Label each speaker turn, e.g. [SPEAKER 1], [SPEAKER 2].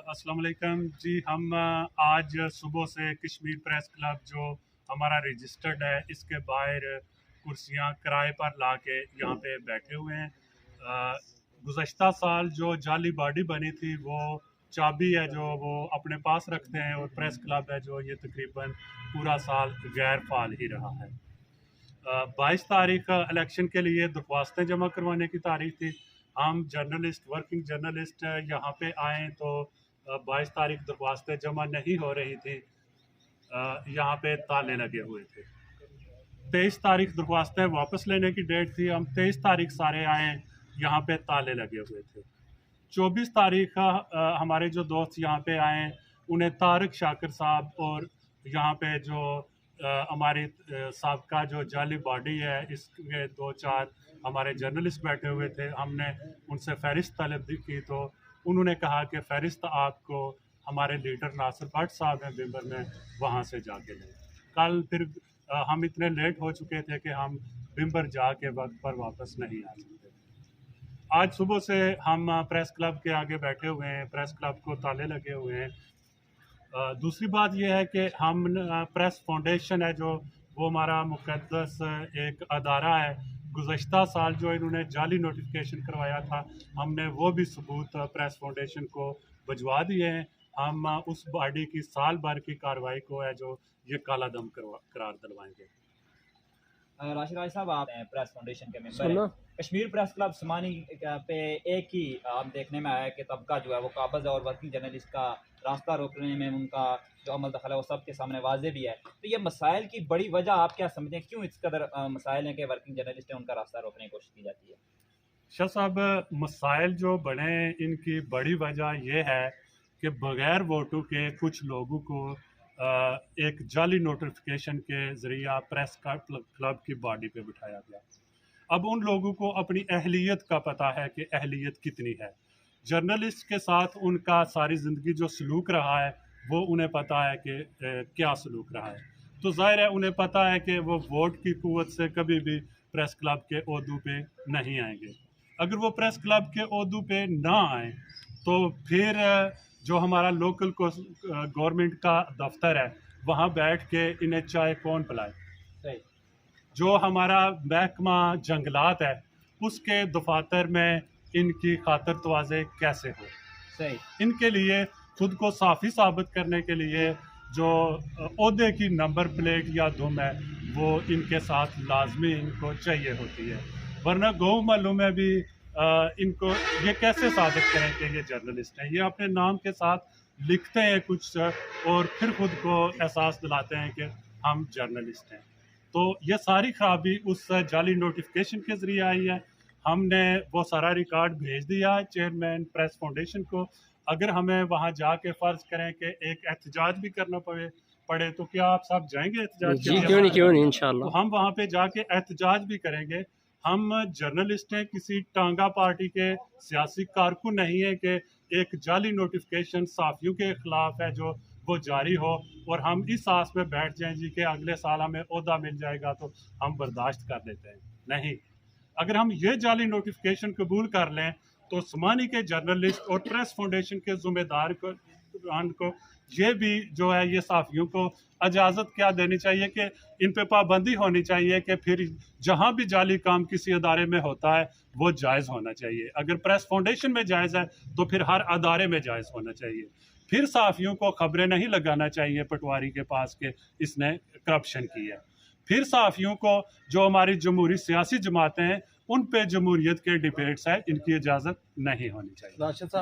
[SPEAKER 1] अस्सलाम वालेकुम जी। हम आज सुबह से कश्मीर प्रेस क्लब जो हमारा रजिस्टर्ड है इसके बाहर कुर्सियां किराए पर ला के यहाँ पे बैठे हुए हैं। गुज़श्ता साल जो जाली बॉडी बनी थी वो चाबी है जो वो अपने पास रखते हैं, और प्रेस क्लब है जो ये तकरीबन पूरा साल गैर फाल ही रहा है। 22 तारीख इलेक्शन के लिए दरख्वास्तें जमा करवाने की तारीख थी। हम जर्नलिस्ट, वर्किंग जर्नलिस्ट यहाँ पे आए तो 22 तारीख दरख्वास्तें जमा नहीं हो रही थी। यहाँ पे ताले लगे हुए थे। 23 तारीख दरख्वास्तें वापस लेने की डेट थी। हम 23 तारीख सारे आए, यहाँ पे ताले लगे हुए थे। 24 तारीख हमारे जो दोस्त यहाँ पे आए, उन्हें तारिक शाकिर साहब और यहाँ पे जो हमारी साबका जो जाली बॉडी है इसके 2-4 हमारे जर्नलिस्ट बैठे हुए थे। हमने उनसे फ़हरिस्त तलब की तो उन्होंने कहा कि फ़हरिस्त आपको हमारे लीडर नासिर भट्ट साहब हैं बिम्बर में, वहाँ से जाके लें। कल फिर हम इतने लेट हो चुके थे कि हम बिम्बर जाके वक्त पर वापस नहीं आ सकते। आज सुबह से हम प्रेस क्लब के आगे बैठे हुए हैं, प्रेस क्लब को ताले लगे हुए हैं। दूसरी बात यह है कि हम प्रेस फाउंडेशन है जो वो हमारा मुक़द्दस एक अदारा है। गुज़श्ता साल जो इन्होंने जाली नोटिफिकेशन करवाया था, हमने वो भी सबूत प्रेस फाउंडेशन को भिजवा दिए हैं। हम उस बॉडी की साल भर की कार्रवाई को है जो ये काला दम करार दिलवाएंगे।
[SPEAKER 2] राशिद राज साहब, आप प्रेस फाउंडेशन के मेंबर हैं। कश्मीर प्रेस क्लब समानी पे एक ही आप देखने में आया कि तबका जो है वो काबज़ और वर्किंग जर्नलिस्ट का रास्ता रोकने में उनका जो अमल दखल है वो सबके सामने वाज़े भी है। तो ये मसाइल की बड़ी वजह आप क्या समझें, क्यों इस कदर मसाइल हैं कि वर्किंग जर्नलिस्ट है उनका रास्ता रोकने की कोशिश की जाती है?
[SPEAKER 1] शाह साहब, मसाइल जो बने इनकी बड़ी वजह यह है कि बग़ैर वोटों के कुछ लोगों को एक जाली नोटिफिकेशन के ज़रिया प्रेस क्लब की बॉडी पे बिठाया गया। अब उन लोगों को अपनी अहलियत का पता है कि अहलियत कितनी है। जर्नलिस्ट के साथ उनका सारी ज़िंदगी जो सलूक रहा है वो उन्हें पता है कि क्या सलूक रहा है। तो ज़ाहिर है उन्हें पता है कि वो वोट की क़ुव्वत से कभी भी प्रेस क्लब के ओहदों पे नहीं आएंगे। अगर वो प्रेस क्लब के ओहदों पे ना आए तो फिर जो हमारा लोकल को गवर्नमेंट का दफ्तर है वहाँ बैठ के इन्हें चाय कौन पिलाए। जो हमारा महकमा जंगलात है उसके दफातर में इनकी खातर तवाज़े कैसे हो।
[SPEAKER 2] सही,
[SPEAKER 1] इनके लिए खुद को साफ़ी साबित करने के लिए जो ओहदे की नंबर प्लेट या धुम है वो इनके साथ लाजमी इनको चाहिए होती है, वरना गौ महलों में भी इनको ये कैसे साबित करें कि ये जर्नलिस्ट हैं। ये अपने नाम के साथ लिखते हैं कुछ और फिर खुद को एहसास दिलाते हैं कि हम जर्नलिस्ट हैं। तो ये सारी खराबी उस जाली नोटिफिकेशन के ज़रिए आई है। हमने वो सारा रिकॉर्ड भेज दिया है चेयरमैन प्रेस फाउंडेशन को। अगर हमें वहाँ जाके फ़र्ज़ करें कि एक एहतजाज भी करना पड़े तो क्या आप सब जाएंगे एहतजाज के लिए?
[SPEAKER 3] क्यों नहीं इंशाल्लाह।
[SPEAKER 1] तो हम वहाँ पे जाके एहतजाज भी करेंगे। हम जर्नलिस्ट हैं, किसी टांगा पार्टी के सियासी कारकुन नहीं है कि एक जाली नोटिफिकेशन साफ़ियों के ख़िलाफ़ है जो वो जारी हो और हम इस आस में बैठ जाएं जी कि अगले साल हमें ओहदा मिल जाएगा तो हम बर्दाश्त कर लेते हैं। नहीं, अगर हम ये जाली नोटिफिकेशन कबूल कर लें तो समानी के जर्नलिस्ट और प्रेस फाउंडेशन के ज़िम्मेदार को ये भी जो है ये साफ़ियों को इजाज़त क्या देनी चाहिए कि इन पे पाबंदी होनी चाहिए कि फिर जहाँ भी जाली काम किसी अदारे में होता है वो जायज़ होना चाहिए। अगर प्रेस फाउंडेशन में जायज़ है तो फिर हर अदारे में जायज़ होना चाहिए। फिर साफ़ियों को खबरें नहीं लगाना चाहिए पटवारी के पास के इसने करप्शन की है। फिर साफ़ियों को जो हमारी जमहूरी सियासी जमातें हैं उन पे जमहूरियत के डिबेट्स है इनकी इजाज़त नहीं होनी चाहिए।